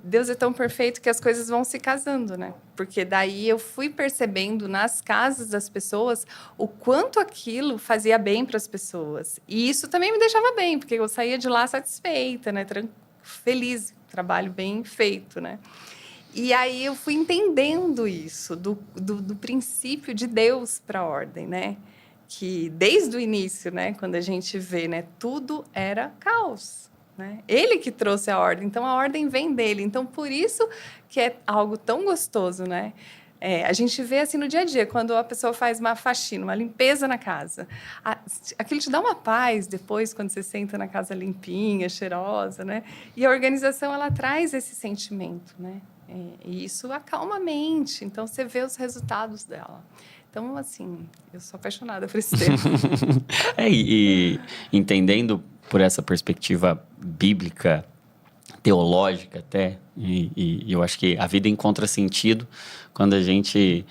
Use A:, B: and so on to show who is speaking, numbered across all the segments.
A: Deus é tão perfeito que as coisas vão se casando, né? Porque daí eu fui percebendo nas casas das pessoas o quanto aquilo fazia bem para as pessoas. E isso também me deixava bem, porque eu saía de lá satisfeita, né? Feliz, trabalho bem feito, né? E aí eu fui entendendo isso, do princípio de Deus para a ordem, né? Que desde o início, né? Quando a gente vê, né? Tudo era caos. Né? Ele que trouxe a ordem, então a ordem vem dele. Então, por isso que é algo tão gostoso, né? A gente vê assim no dia a dia, quando a pessoa faz uma faxina, uma limpeza na casa. Aquilo te dá uma paz depois, quando você senta na casa limpinha, cheirosa, né? E a organização, ela traz esse sentimento, né? E isso acalma a mente, então você vê os resultados dela. Então, assim, eu sou apaixonada por esse tema.
B: E entendendo por essa perspectiva bíblica, teológica até, e eu acho que a vida encontra sentido quando a gente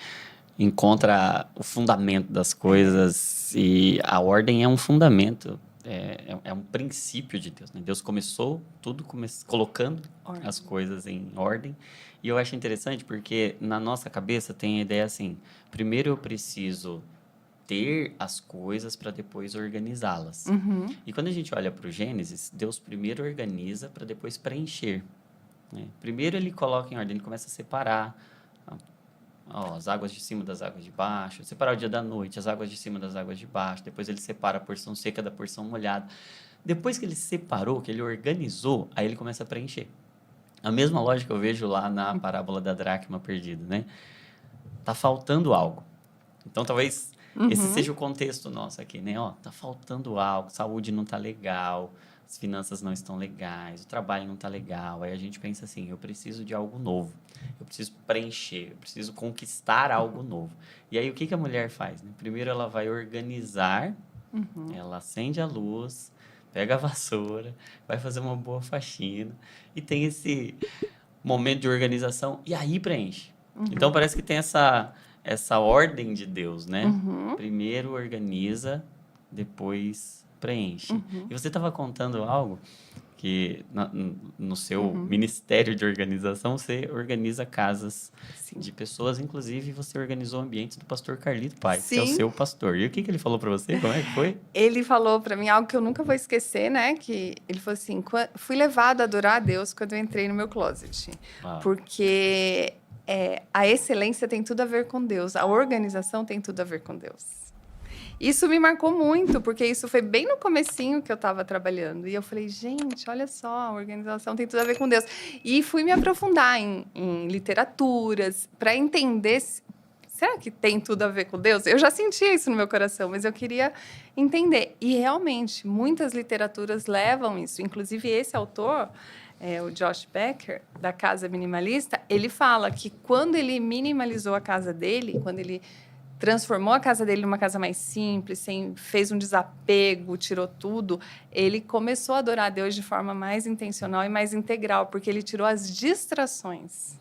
B: encontra o fundamento das coisas, e a ordem é um fundamento, é um princípio de Deus, né? Deus começou tudo colocando as coisas em ordem, e eu acho interessante porque na nossa cabeça tem a ideia assim, primeiro eu preciso ter as coisas para depois organizá-las.
A: Uhum.
B: E quando a gente olha para o Gênesis, Deus primeiro organiza para depois preencher, né? Primeiro ele coloca em ordem, ele começa a separar as águas de cima das águas de baixo, separar o dia da noite, as águas de cima das águas de baixo, depois ele separa a porção seca da porção molhada. Depois que ele separou, que ele organizou, aí ele começa a preencher. A mesma lógica eu vejo lá na parábola da dracma perdida, né? Tá faltando algo. Então, talvez esse seja o contexto nosso aqui, né? Tá faltando algo, saúde não tá legal, as finanças não estão legais, o trabalho não tá legal. Aí a gente pensa assim, eu preciso de algo novo, eu preciso preencher, eu preciso conquistar algo novo. E aí, o que a mulher faz, né? Primeiro, ela vai organizar, ela acende a luz, pega a vassoura, vai fazer uma boa faxina e tem esse momento de organização e aí preenche. Então, parece que tem essa ordem de Deus, né? Primeiro organiza, depois preenche. E você estava contando algo que no seu ministério de organização, você organiza casas de pessoas, inclusive você organizou ambientes do pastor Carlito Paes, que é o seu pastor. E o que ele falou para você? Como é que foi?
A: Ele falou para mim algo que eu nunca vou esquecer, né? Que ele falou assim, fui levado a adorar a Deus quando eu entrei no meu closet. Porque a excelência tem tudo a ver com Deus, a organização tem tudo a ver com Deus. Isso me marcou muito, porque isso foi bem no comecinho que eu estava trabalhando. E eu falei, gente, olha só, a organização tem tudo a ver com Deus. E fui me aprofundar em literaturas, para entender, será que tem tudo a ver com Deus? Eu já sentia isso no meu coração, mas eu queria entender. E, realmente, muitas literaturas levam isso. Inclusive, esse autor, o Josh Becker, da Casa Minimalista, ele fala que quando ele minimalizou a casa dele, quando ele transformou a casa dele numa casa mais simples, fez um desapego, tirou tudo, ele começou a adorar a Deus de forma mais intencional e mais integral, porque ele tirou as distrações.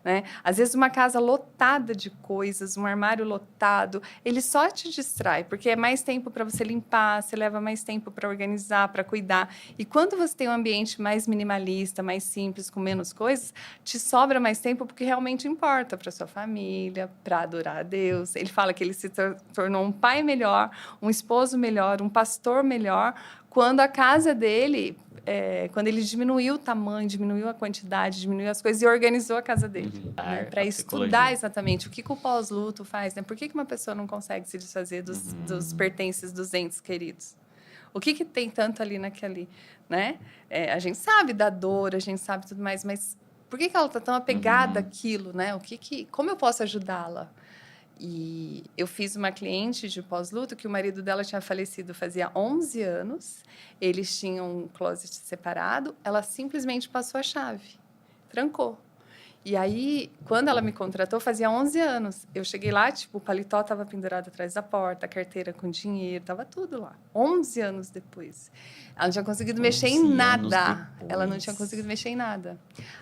A: Né? Às vezes, uma casa lotada de coisas, um armário lotado, ele só te distrai, porque é mais tempo para você limpar, você leva mais tempo para organizar, para cuidar. E quando você tem um ambiente mais minimalista, mais simples, com menos coisas, te sobra mais tempo porque realmente importa para sua família, para adorar a Deus. Ele fala que ele se tornou um pai melhor, um esposo melhor, um pastor melhor, quando a casa dele... quando ele diminuiu o tamanho, diminuiu a quantidade, diminuiu as coisas e organizou a casa dele. Né? Para estudar exatamente o que o pós-luto faz. Né? Por que uma pessoa não consegue se desfazer dos pertences dos entes queridos? O que tem tanto ali naquele... Né? A gente sabe da dor, a gente sabe tudo mais, mas por que ela está tão apegada àquilo? Né? Como eu posso ajudá-la? E eu fiz uma cliente de pós-luto que o marido dela tinha falecido fazia 11 anos. Eles tinham um closet separado. Ela simplesmente passou a chave, trancou. E aí, quando ela me contratou, fazia 11 anos. Eu cheguei lá, tipo, o paletó estava pendurado atrás da porta, a carteira com dinheiro, estava tudo lá. 11 anos depois. Ela não tinha conseguido mexer em nada. Ela não tinha conseguido mexer em nada.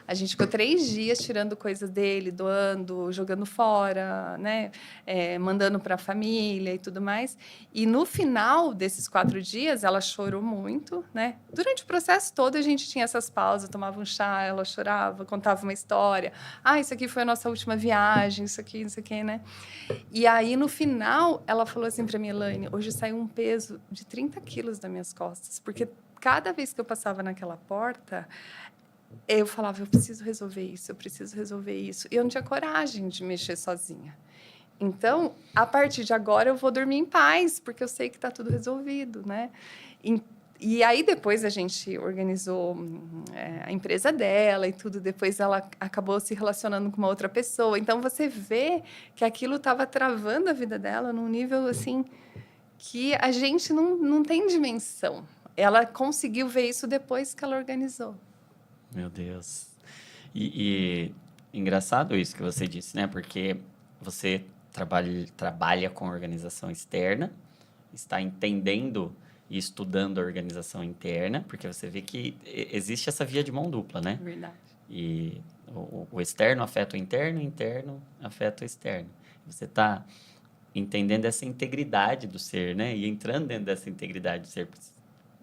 A: A gente ficou 3 dias tirando coisas dele, doando, jogando fora, né? Mandando para a família e tudo mais. E no final desses 4 dias, ela chorou muito, né? Durante o processo todo, a gente tinha essas pausas, tomava um chá, ela chorava, contava uma história. Isso aqui foi a nossa última viagem, isso aqui, não sei o quê, né? E aí, no final, ela falou assim para mim, Elaine, hoje saiu um peso de 30 quilos das minhas costas, porque cada vez que eu passava naquela porta, eu falava, eu preciso resolver isso, eu preciso resolver isso. E eu não tinha coragem de mexer sozinha. Então, a partir de agora, eu vou dormir em paz, porque eu sei que está tudo resolvido, né? E aí, depois, a gente organizou a empresa dela e tudo. Depois, ela acabou se relacionando com uma outra pessoa. Então, você vê que aquilo estava travando a vida dela num nível, assim, que a gente não tem dimensão. Ela conseguiu ver isso depois que ela organizou.
B: Meu Deus. E engraçado isso que você disse, né? Porque você trabalha com organização externa, está entendendo e estudando a organização interna, porque você vê que existe essa via de mão dupla, né?
A: Verdade.
B: E o externo afeta o interno afeta o externo. Você está entendendo essa integridade do ser, né? E entrando dentro dessa integridade do ser,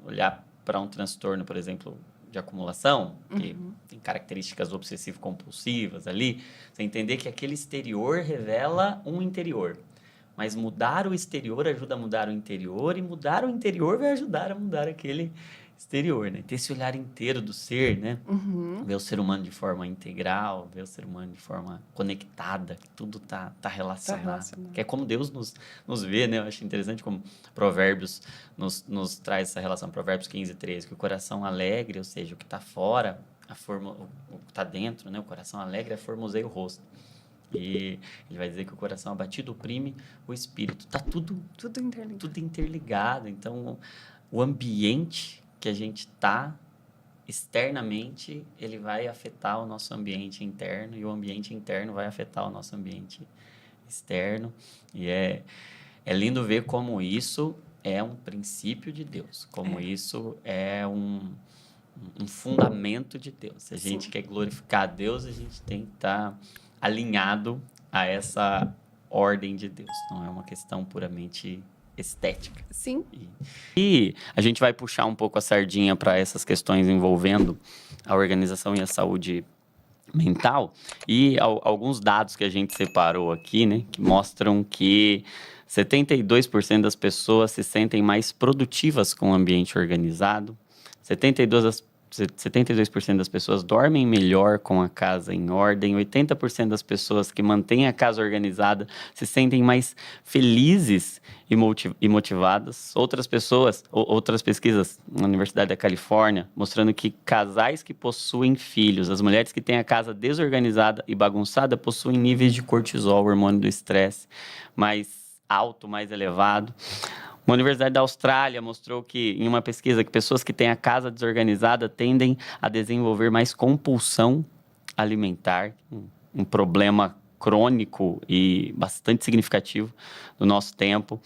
B: olhar para um transtorno, por exemplo, de acumulação, que tem características obsessivo-compulsivas ali, você entender que aquele exterior revela um interior. Mas mudar o exterior ajuda a mudar o interior, e mudar o interior vai ajudar a mudar aquele exterior, né? Ter esse olhar inteiro do ser, né? Ver o ser humano de forma integral, ver o ser humano de forma conectada, que tudo tá relacionado. Que é como Deus nos vê, né? Eu acho interessante como Provérbios nos traz essa relação. Provérbios 15, 13, que o coração alegre, ou seja, o que está fora, o que está dentro, né? O coração alegre formoseia o rosto. E ele vai dizer que o coração abatido oprime o espírito. Está tudo interligado. Então, o ambiente que a gente está externamente, ele vai afetar o nosso ambiente interno, e o ambiente interno vai afetar o nosso ambiente externo. E é lindo ver como isso é um princípio de Deus, como isso é um fundamento de Deus. Se a gente quer glorificar a Deus, a gente tem que estar alinhado a essa ordem de Deus. Não é uma questão puramente estética.
A: Sim.
B: E a gente vai puxar um pouco a sardinha para essas questões envolvendo a organização e a saúde mental. E alguns dados que a gente separou aqui, né, que mostram que 72% das pessoas se sentem mais produtivas com o ambiente organizado, 72% das pessoas dormem melhor com a casa em ordem, 80% das pessoas que mantêm a casa organizada se sentem mais felizes e motivadas. Outras pesquisas na Universidade da Califórnia, mostrando que casais que possuem filhos, as mulheres que têm a casa desorganizada e bagunçada, possuem níveis de cortisol, hormônio do estresse, mais alto, mais elevado. Uma universidade da Austrália mostrou que, em uma pesquisa, que pessoas que têm a casa desorganizada tendem a desenvolver mais compulsão alimentar, um problema crônico e bastante significativo do nosso tempo.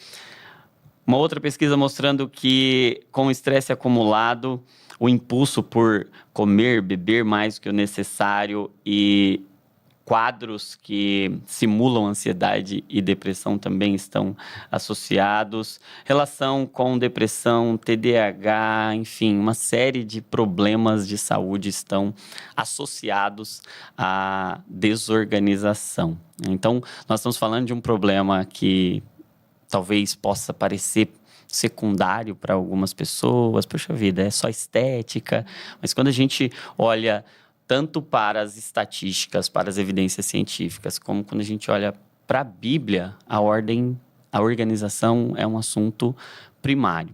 B: Uma outra pesquisa mostrando que, com o estresse acumulado, o impulso por comer, beber mais do que o necessário e quadros que simulam ansiedade e depressão também estão associados. Relação com depressão, TDAH, enfim, uma série de problemas de saúde estão associados à desorganização. Então, nós estamos falando de um problema que talvez possa parecer secundário para algumas pessoas. Poxa vida, é só estética. Mas quando a gente olha tanto para as estatísticas, para as evidências científicas, como quando a gente olha para a Bíblia, a organização é um assunto primário.